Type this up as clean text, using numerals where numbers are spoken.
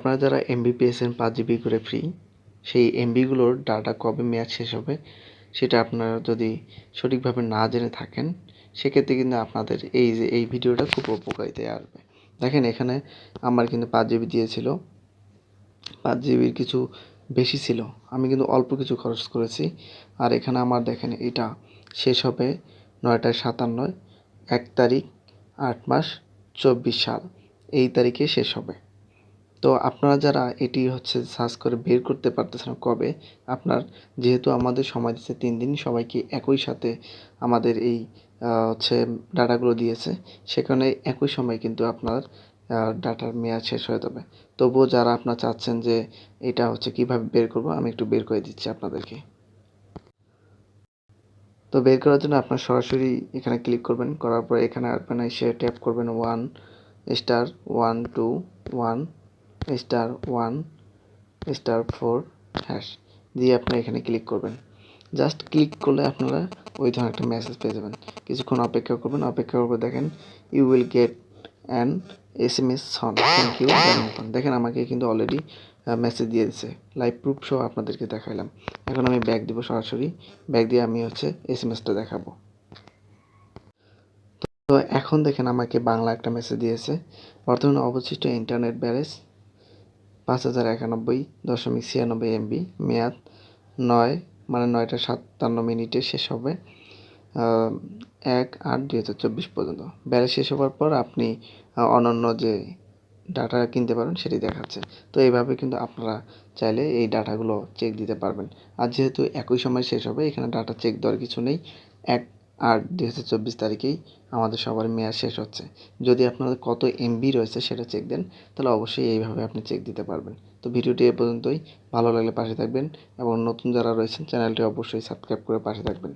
আপনারা যারা এমবি পেয়েছেন 5 জিবি করে ফ্রি, সেই এমবিগুলোর ডাটা কবে মেয়াদ শেষ হবে সেটা আপনারা যদি সঠিকভাবে না জেনে থাকেন, সেক্ষেত্রে কিন্তু আপনাদের এই ভিডিওটা খুব উপকারিতায় আসবে। দেখেন, এখানে আমার কিন্তু 5 জিবি দিয়েছিল, 5 জিবির কিছু বেশি ছিল, আমি কিন্তু অল্প কিছু খরচ করেছি। আর এখানে আমার দেখেন এটা শেষ হবে 9টা 57, 1 তারিখ 8 মাস 24 সাল, এই তারিখে শেষ হবে। তো আপনারা যারা এটি সার্চ করে বের করতে পারতেছেন না কবে, আপনার যেহেতু আমাদের সময় দিচ্ছে 3 দিন, সবাইকে একই সাথে আমাদের এই ডাটাগুলো দিয়েছে, সেখানে একই সময় কিন্তু আপনার ডাটার মেয়াদ শেষ হয়ে যাবে। তবুও যারা আপনারা চাচ্ছেন যে এটা কীভাবে বের করব, আমি একটু বের করে দিচ্ছি আপনাদেরকে। তো বের করার জন্য আপনার সরাসরি এখানে ক্লিক করবেন, করার পর এখানে আসবেন, এসে ট্যাপ করবেন 1*121*1*4# দিয়ে আপনি এখানে ক্লিক করবেন। জাস্ট ক্লিক করলে আপনারা ওই ধরনের একটা মেসেজ পেয়ে যাবেন। কিছুক্ষণ অপেক্ষা করবেন, অপেক্ষা করবে দেখেন you will get an SMS on thank you. দেখেন আমাকে কিন্তু অলরেডি মেসেজ দিয়ে দিচ্ছে, লাইভ প্রুফ সহ আপনাদেরকে দেখাইলাম। এখন আমি ব্যাক দিব, সরাসরি ব্যাক দিয়ে আমি SMS-টা দেখাবো। তো এখন দেখেন আমাকে বাংলা একটা মেসেজ দিয়েছে, বর্তমানে অবশিষ্ট ইন্টারনেট ব্যালেন্স 5091.96 MB, মেয়াদ 9:57 শেষ হবে 1/8/2024 পর্যন্ত। ব্যালেন্স শেষ হওয়ার পর আপনি অন্যান্য যে ডাটা কিনতে পারেন সেটি দেখাচ্ছে। তো এইভাবে কিন্তু আপনারা চাইলে এই ডাটাগুলো চেক দিতে পারবেন। আর যেহেতু একই সময় শেষ হবে, এখানে ডাটা চেক দেওয়ার কিছু নেই। 1/8/2024 তারিখেই আমাদের সবার মেয়াদ শেষ হচ্ছে। যদি আপনাদের কত এমবি রয়েছে সেটা চেক দেন, তাহলে অবশ্যই এইভাবে আপনি চেক দিতে পারবেন। তো ভিডিওটি এ পর্যন্তই। ভালো লাগলে পাশে থাকবেন এবং নতুন যারা রয়েছেন চ্যানেলটি অবশ্যই সাবস্ক্রাইব করে পাশে থাকবেন।